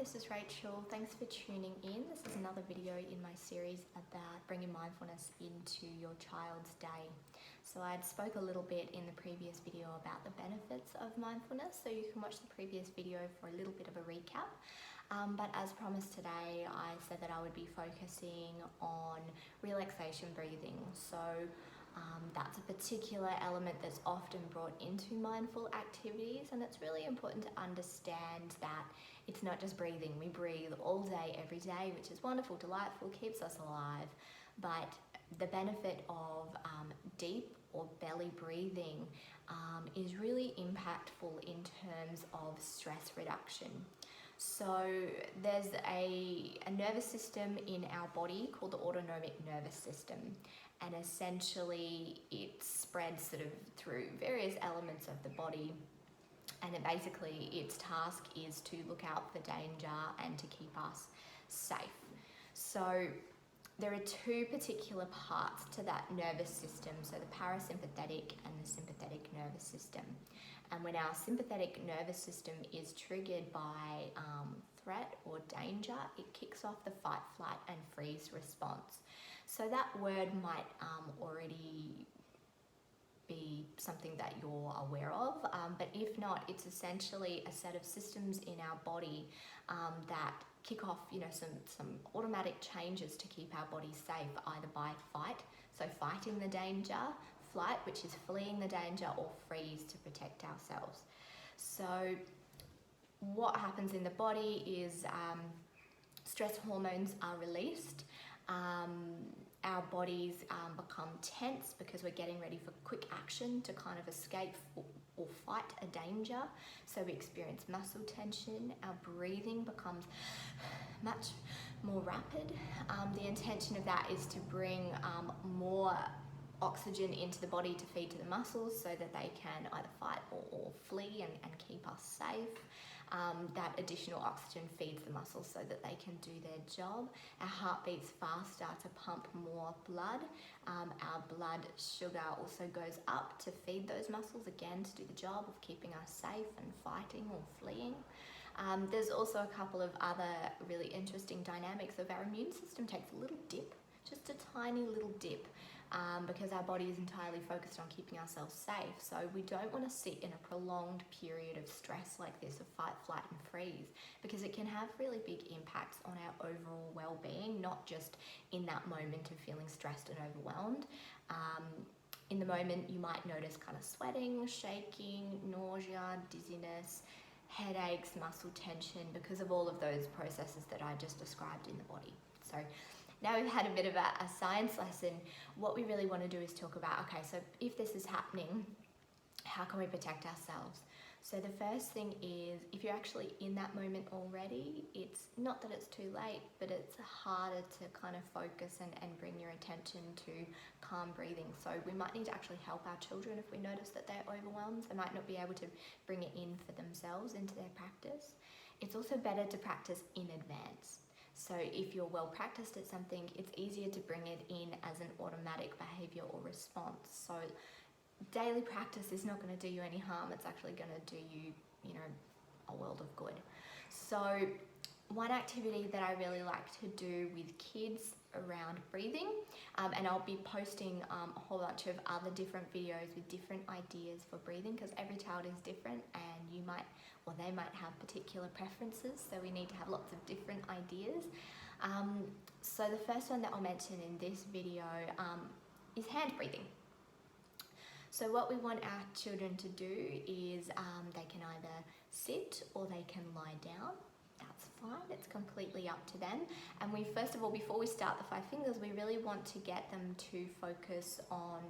this is Rachel. Thanks for tuning in. This is another video in my series about bringing mindfulness into your child's day. So I spoke a little bit in the previous video about the benefits of mindfulness, so you can watch the previous video for a little bit of a recap. But as promised today, I said that I would be focusing on relaxation breathing. So that's a particular element that's often brought into mindful activities, and it's really important to understand that it's not just breathing. We breathe all day, every day, which is wonderful, delightful, keeps us alive, but the benefit of deep or belly breathing is really impactful in terms of stress reduction. So there's a nervous system in our body called the autonomic nervous system, and essentially it spreads sort of through various elements of the body, and its task is to look out for danger and to keep us safe. So there are two particular parts to that nervous system, so the parasympathetic and the sympathetic nervous system. And when our sympathetic nervous system is triggered by threat or danger, it kicks off the fight, flight and freeze response. So that word might already be something that you're aware of, but if not, it's essentially a set of systems in our body that kick off, some automatic changes to keep our body safe, either by fight, so fighting the danger, flight, which is fleeing the danger, or freeze to protect ourselves. So what happens in the body is stress hormones are released. Our bodies become tense because we're getting ready for quick action to kind of escape or fight a danger. So we experience muscle tension. Our breathing becomes much more rapid. The intention of that is to bring more oxygen into the body to feed to the muscles so that they can either fight or flee and keep us safe. That additional oxygen feeds the muscles so that they can do their job. Our heart beats faster to pump more blood. Our blood sugar also goes up to feed those muscles, again to do the job of keeping us safe and fighting or fleeing. There's also a couple of other really interesting dynamics of our immune system takes a little dip, just a tiny little dip, because our body is entirely focused on keeping ourselves safe. So we don't want to sit in a prolonged period of stress like this, of fight, flight and freeze, because it can have really big impacts on our overall well-being, not just in that moment of feeling stressed and overwhelmed. In the moment you might notice kind of sweating, shaking, nausea, dizziness, headaches, muscle tension, because of all of those processes that I just described in the body. So now we've had a bit of a science lesson, what we really want to do is talk about, okay, so if this is happening, how can we protect ourselves? So the first thing is, if you're actually in that moment already, it's not that it's too late, but it's harder to kind of focus and bring your attention to calm breathing. So we might need to actually help our children if we notice that they're overwhelmed. They might not be able to bring it in for themselves into their practice. It's also better to practice in advance. So if you're well practiced at something, it's easier to bring it in as an automatic behavior or response. So daily practice is not going to do you any harm. It's actually going to do you, a world of good. So one activity that I really like to do with kids around breathing, and I'll be posting a whole bunch of other different videos with different ideas for breathing, because every child is different and they might have particular preferences, so we need to have lots of different ideas. So the first one that I'll mention in this video is hand breathing. So what we want our children to do is they can either sit or they can lie down. That's fine, it's completely up to them. And we, first of all, before we start the 5 fingers, we really want to get them to focus on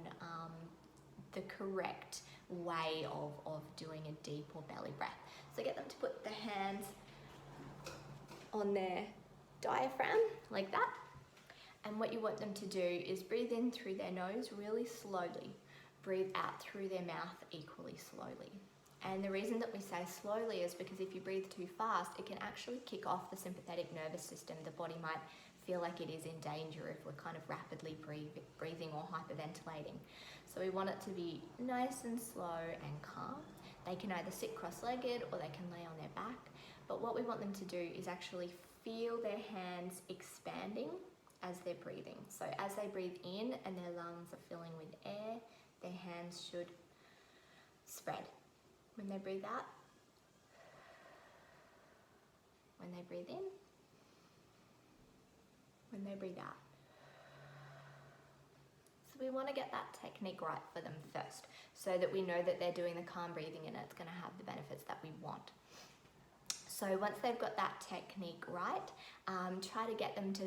the correct way of doing a deep or belly breath. So get them to put their hands on their diaphragm like that. And what you want them to do is breathe in through their nose really slowly. Breathe out through their mouth equally slowly. And the reason that we say slowly is because if you breathe too fast, it can actually kick off the sympathetic nervous system. The body might feel like it is in danger if we're kind of rapidly breathing or hyperventilating. So we want it to be nice and slow and calm. They can either sit cross-legged or they can lay on their back. But what we want them to do is actually feel their hands expanding as they're breathing. So as they breathe in and their lungs are filling with air, their hands should spread. When they breathe out, when they breathe in, when they breathe out. So we want to get that technique right for them first, so that we know that they're doing the calm breathing and it's going to have the benefits that we want. So once they've got that technique right, try to get them to,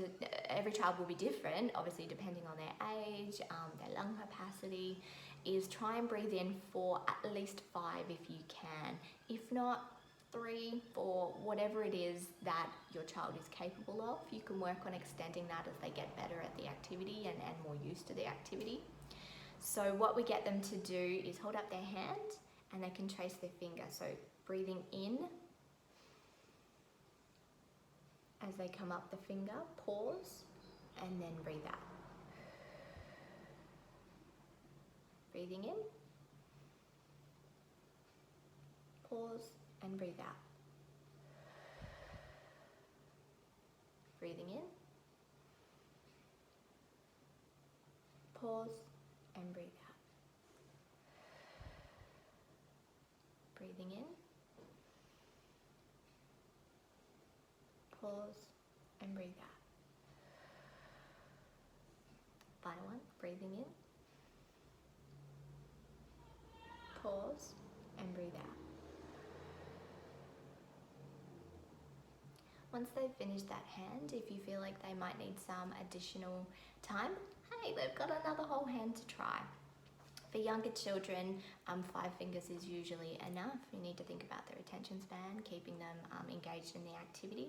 every child will be different, obviously depending on their age, their lung capacity, is try and breathe in for at least 5 if you can. If not, 3, 4, whatever it is that your child is capable of. You can work on extending that as they get better at the activity and more used to the activity. So what we get them to do is hold up their hand and they can trace their finger. So breathing in, as they come up the finger, pause, and then breathe out. Breathing in, pause, and breathe out. Breathing in, pause, and breathe out. Breathing in, pause, and breathe out. Final one, breathing in, pause, and breathe out. Once they've finished that hand, if you feel like they might need some additional time, hey, they've got another whole hand to try. For younger children, 5 fingers is usually enough. You need to think about their attention span, keeping them engaged in the activity.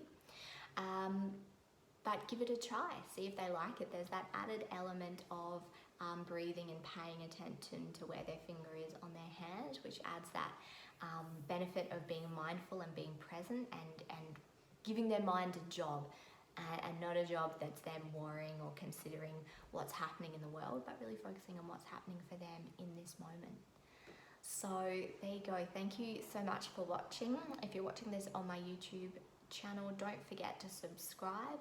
But give it a try, see if they like it. There's that added element of breathing and paying attention to where their finger is on their hand, which adds that benefit of being mindful and being present and giving their mind a job, and not a job that's them worrying or considering what's happening in the world, but really focusing on what's happening for them in this moment. So there you go. Thank you so much for watching. If you're watching this on my YouTube channel, don't forget to subscribe.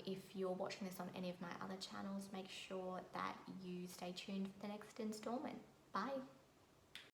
If you're watching this on any of my other channels, make sure that you stay tuned for the next installment. Bye.